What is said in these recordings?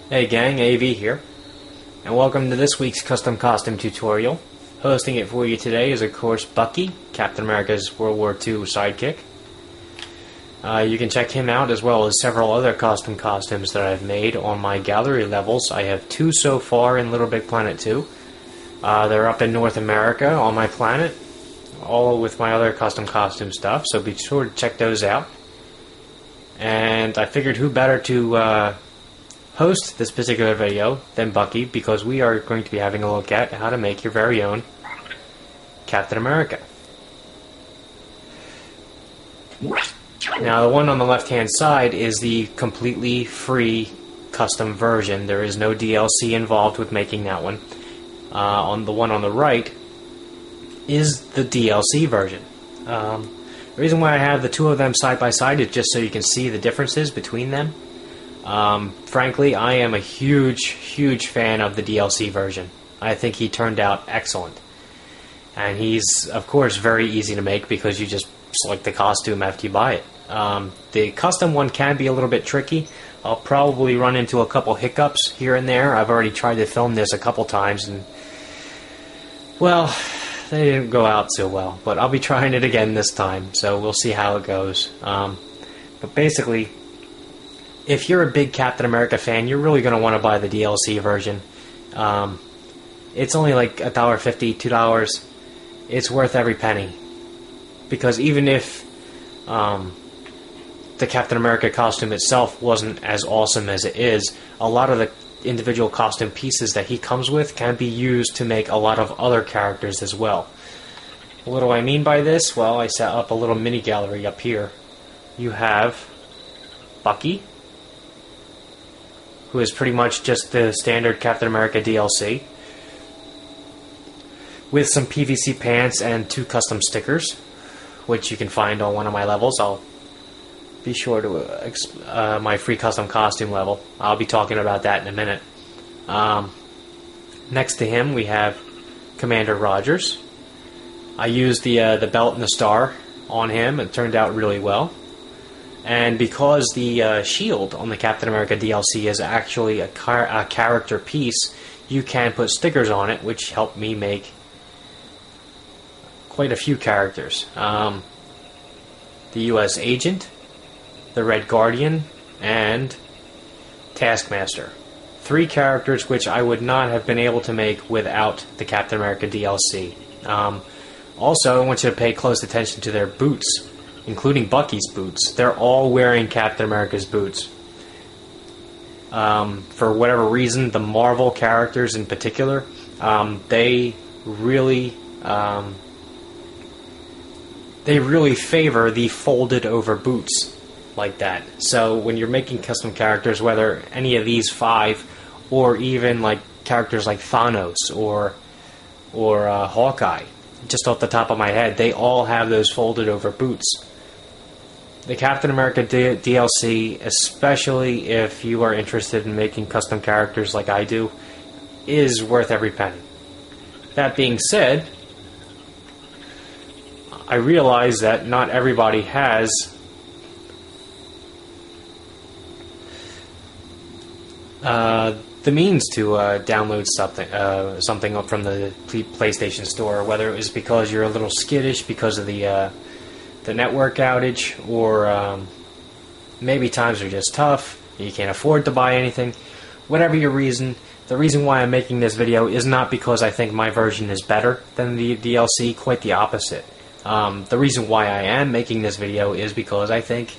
Hey gang, AV here, and welcome to this week's custom costume tutorial. Hosting it for you today is of course Bucky, Captain America's World War II sidekick. You can check him out as well as several other custom costumes that I've made on my gallery levels. I have 2 so far in Little Big Planet 2. They're up in North America on my planet, all with my other custom costume stuff, so be sure to check those out. And I figured who better to host this particular video than Bucky, because we are going to be having a look at how to make your very own Captain America. Now the one on the left hand side is the completely free custom version. There is no DLC involved with making that one. On the one on the right is the DLC version. The reason why I have the two of them side by side is just so you can see the differences between them. Frankly, I am a huge fan of the DLC version. I think he turned out excellent. And he's, of course, very easy to make because you just select the costume after you buy it. The custom one can be a little bit tricky. I'll probably run into a couple hiccups here and there. I've already tried to film this a couple times and, well, they didn't go out so well. But I'll be trying it again this time, so we'll see how it goes. But basically, if you're a big Captain America fan, you're really going to want to buy the DLC version. It's only like $1.50, $2. It's worth every penny. Because even if the Captain America costume itself wasn't as awesome as it is, a lot of the individual costume pieces that he comes with can be used to make a lot of other characters as well. What do I mean by this? Well, I set up a little mini gallery up here. You have Bucky, who is pretty much just the standard Captain America DLC, with some PVC pants and 2 custom stickers, which you can find on one of my levels. I'll be sure to my free custom costume level. I'll be talking about that in a minute. Next to him we have Commander Rogers. I used the belt and the star on him. It turned out really well. And because the shield on the Captain America DLC is actually a character piece, you can put stickers on it, which helped me make quite a few characters. The U.S. Agent, the Red Guardian, and Taskmaster. 3 characters which I would not have been able to make without the Captain America DLC. Also, I want you to pay close attention to their boots, including Bucky's boots. They're all wearing Captain America's boots. For whatever reason, the Marvel characters in particular, they really favor the folded over boots like that. So when you're making custom characters, whether any of these 5 or even like characters like Thanos or Hawkeye, just off the top of my head, they all have those folded over boots. The Captain America DLC, especially if you are interested in making custom characters like I do, is worth every penny. That being said, I realize that not everybody has the means to download something up from the PlayStation Store, whether it was because you're a little skittish because of the network outage, or maybe times are just tough, you can't afford to buy anything. Whatever your reason, the reason why I'm making this video is not because I think my version is better than the DLC, quite the opposite. The reason why I am making this video is because I think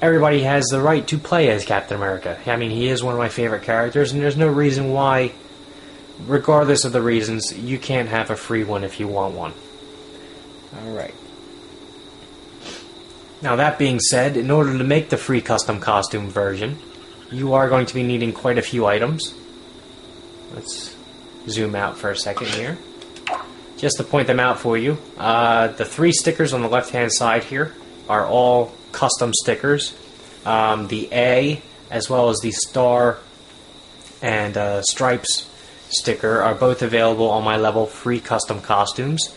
everybody has the right to play as Captain America. I mean, he is one of my favorite characters, and there's no reason why, regardless of the reasons, you can't have a free one if you want one. Alright. Now that being said, in order to make the free custom costume version, you are going to be needing quite a few items. Let's zoom out for a second here. Just to point them out for you, the 3 stickers on the left hand side here are all custom stickers. The A, as well as the star and stripes sticker, are both available on my level free custom costumes.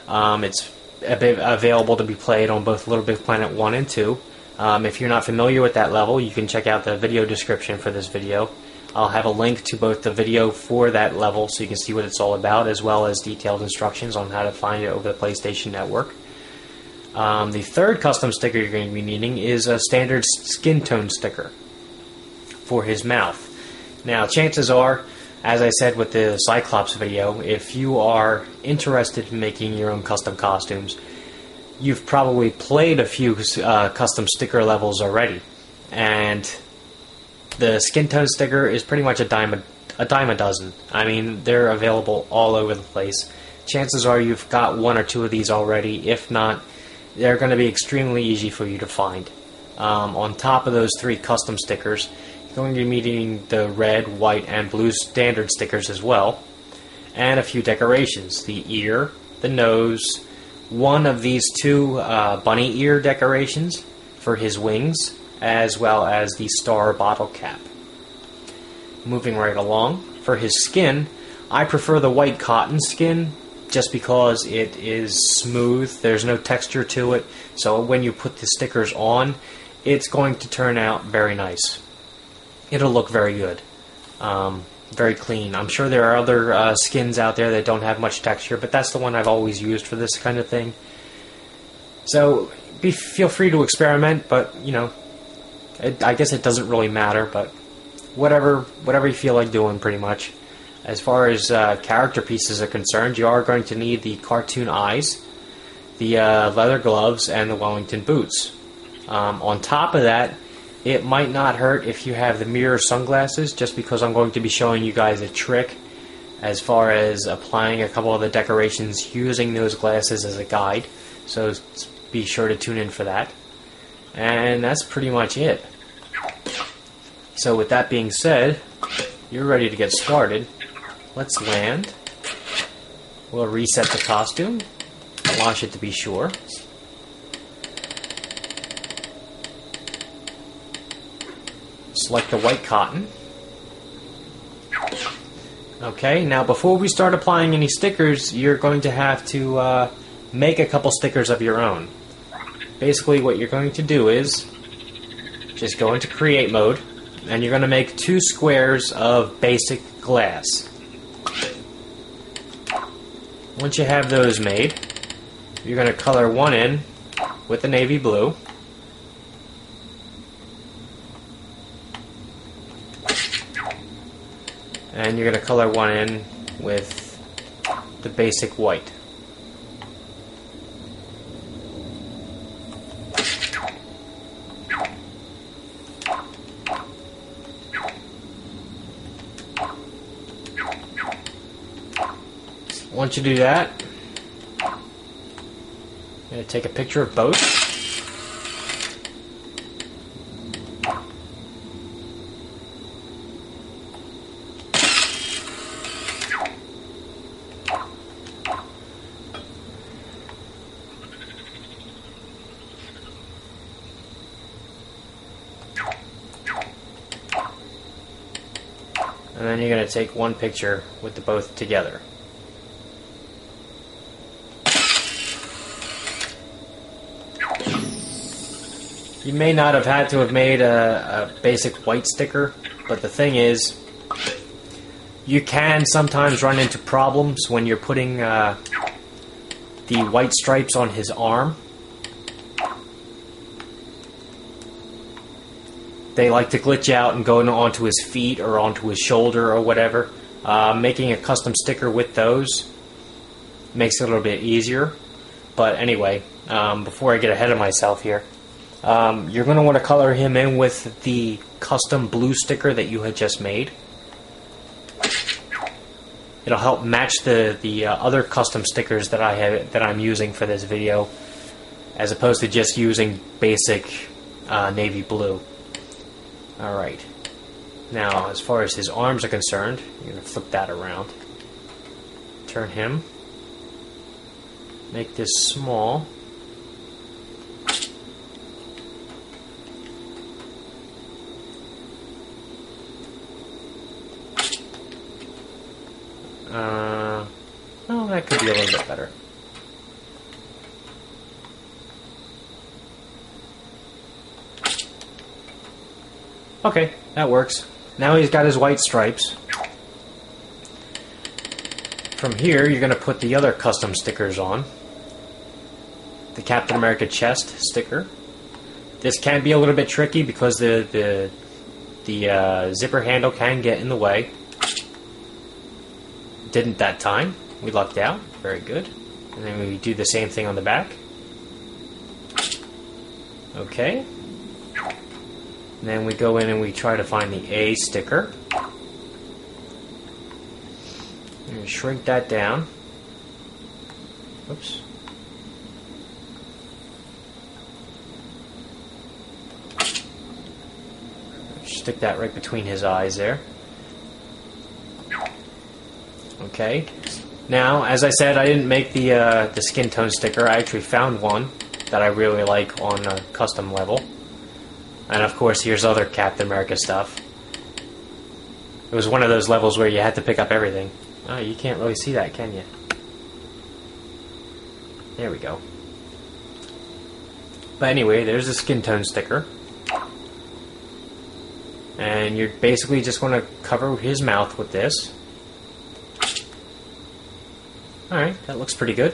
It's available to be played on both Little Big Planet 1 and 2. If you're not familiar with that level, you can check out the video description for this video, I'll have a link to both the video for that level so you can see what it's all about, as well as detailed instructions on how to find it over the PlayStation Network. The third custom sticker you're going to be needing is a standard skin tone sticker for his mouth. Now, chances are, as I said with the Cyclops video, if you are interested in making your own custom costumes, you've probably played a few custom sticker levels already, and the skin tone sticker is pretty much a dime a dozen. I mean, they're available all over the place. Chances are you've got one or two of these already. If not, they're going to be extremely easy for you to find. On top of those three custom stickers, you're going to be needing the red, white, and blue standard stickers as well, and a few decorations. The ear, the nose, one of these two bunny ear decorations for his wings, as well as the star bottle cap. Moving right along, for his skin, I prefer the white cotton skin just because it is smooth, there's no texture to it, so when you put the stickers on, it's going to turn out very nice. It'll look very good. Very clean. I'm sure there are other skins out there that don't have much texture, but that's the one I've always used for this kind of thing. So feel free to experiment, but you know, I guess it doesn't really matter, but whatever you feel like doing, pretty much. As far as character pieces are concerned, you are going to need the cartoon eyes, the leather gloves, and the Wellington boots. On top of that, it might not hurt if you have the mirror sunglasses, just because I'm going to be showing you guys a trick as far as applying a couple of the decorations using those glasses as a guide. So be sure to tune in for that. And that's pretty much it. So with that being said, you're ready to get started. Let's land. We'll reset the costume. Wash it to be sure. Select the white cotton. Okay, now before we start applying any stickers, you're going to have to make a couple stickers of your own. Basically what you're going to do is just go into create mode, and you're going to make 2 squares of basic glass. Once you have those made, you're going to color one in with the navy blue. And you're going to color one in with the basic white. Once you do that, I'm going to take a picture of both. And then you're going to take one picture with the both together. You may not have had to have made a basic white sticker, but the thing is, you can sometimes run into problems when you're putting the white stripes on his arm. They like to glitch out and go onto his feet or onto his shoulder or whatever. Making a custom sticker with those makes it a little bit easier. But anyway, before I get ahead of myself here, you're going to want to color him in with the custom blue sticker that you had just made. It'll help match the other custom stickers that I'm using for this video, as opposed to just using basic navy blue. Alright. Now, as far as his arms are concerned, you're going to flip that around. Turn him. Make this small. Oh, that could be a little bit better. Okay, that works. now he's got his white stripes. From here, you're going to put the other custom stickers on. The Captain America chest sticker. This can be a little bit tricky because the zipper handle can get in the way. Didn't that time. We lucked out. Very good. And then we do the same thing on the back. Okay. And then we go in and we try to find the A sticker. And shrink that down. Oops. Stick that right between his eyes there. Okay. Now, as I said, I didn't make the skin tone sticker. I actually found one that I really like on a custom level. And of course, here's other Captain America stuff. It was one of those levels where you had to pick up everything. Oh, you can't really see that, can you? There we go. But anyway, there's a skin tone sticker. And you're basically just going to cover his mouth with this. Alright, that looks pretty good.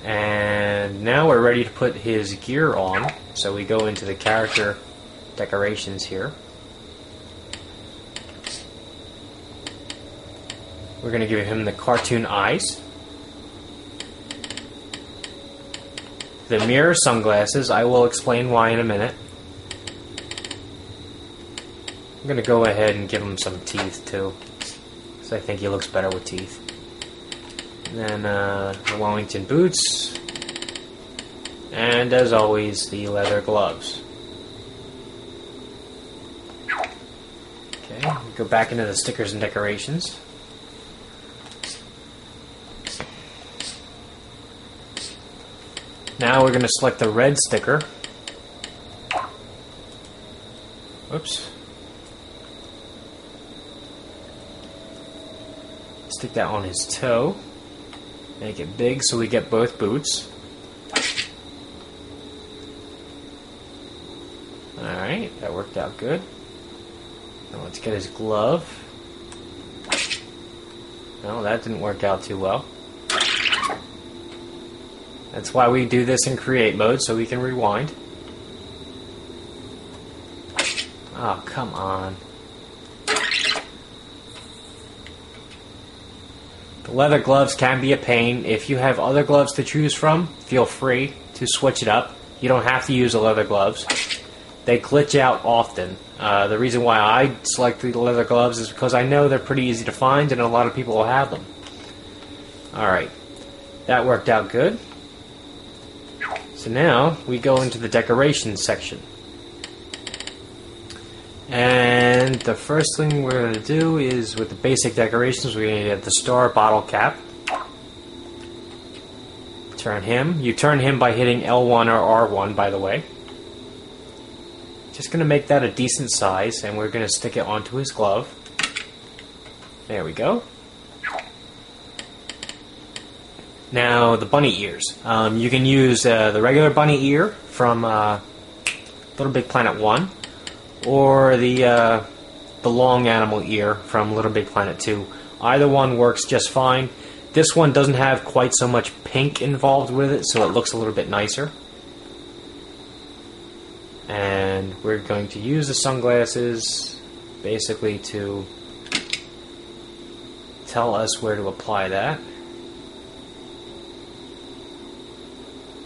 And now we're ready to put his gear on. So we go into the character decorations here. We're going to give him the cartoon eyes. The mirror sunglasses, I will explain why in a minute. I'm going to go ahead and give him some teeth too, because I think he looks better with teeth. And then the Wellington boots, and as always, the leather gloves. Okay, we go back into the stickers and decorations. Now we're going to select the red sticker. Whoops. Stick that on his toe. Make it big so we get both boots. Alright, that worked out good. Now let's get his glove. No, that didn't work out too well. That's why we do this in create mode, so we can rewind. Oh, come on. The leather gloves can be a pain. If you have other gloves to choose from, feel free to switch it up. You don't have to use the leather gloves. They glitch out often. The reason why I select the leather gloves is because I know they're pretty easy to find and a lot of people will have them. Alright, that worked out good. So now we go into the decorations section. And the first thing we're going to do is, with the basic decorations, we're going to get the star bottle cap. Turn him. You turn him by hitting L1 or R1, by the way. Just going to make that a decent size, and we're going to stick it onto his glove. There we go. Now, the bunny ears. You can use the regular bunny ear from Little Big Planet 1, or the long animal ear from Little Big Planet 2. Either one works just fine. This one doesn't have quite so much pink involved with it, so it looks a little bit nicer. And we're going to use the sunglasses basically to tell us where to apply that.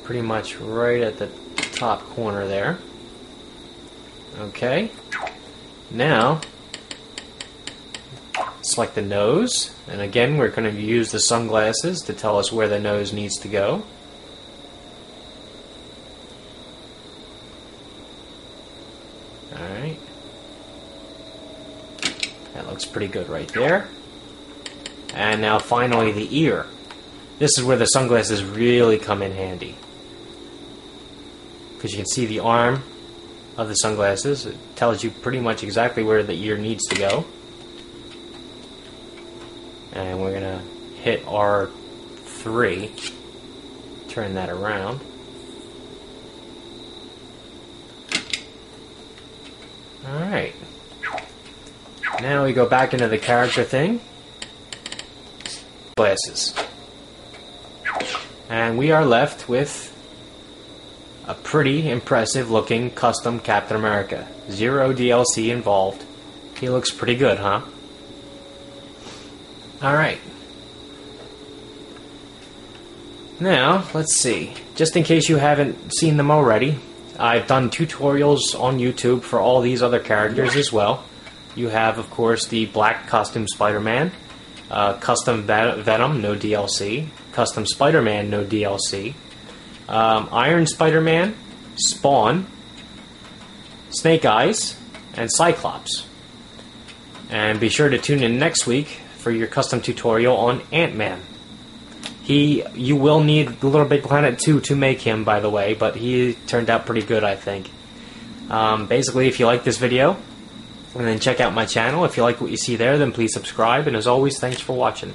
Pretty much right at the top corner there. Okay. Now, select the nose, and again we're going to use the sunglasses to tell us where the nose needs to go. Alright. That looks pretty good right there. And now finally the ear. This is where the sunglasses really come in handy, because you can see the arm of the sunglasses. It tells you pretty much exactly where the ear needs to go. And we're going to hit R3, turn that around. Alright. Now we go back into the character thing. Glasses. And we are left with a pretty impressive looking custom Captain America. Zero DLC involved. He looks pretty good, huh? Alright. Now, let's see. Just in case you haven't seen them already, I've done tutorials on YouTube for all these other characters as well. You have, of course, the Black Costume Spider-Man, Custom Venom, no DLC, Custom Spider-Man, no DLC, Iron Spider-Man, Spawn, Snake Eyes, and Cyclops. And be sure to tune in next week for your custom tutorial on Ant-Man. You will need Little Big Planet 2 to make him, by the way, but he turned out pretty good, I think. Basically, if you like this video, and then check out my channel. If you like what you see there, then please subscribe, and as always, thanks for watching.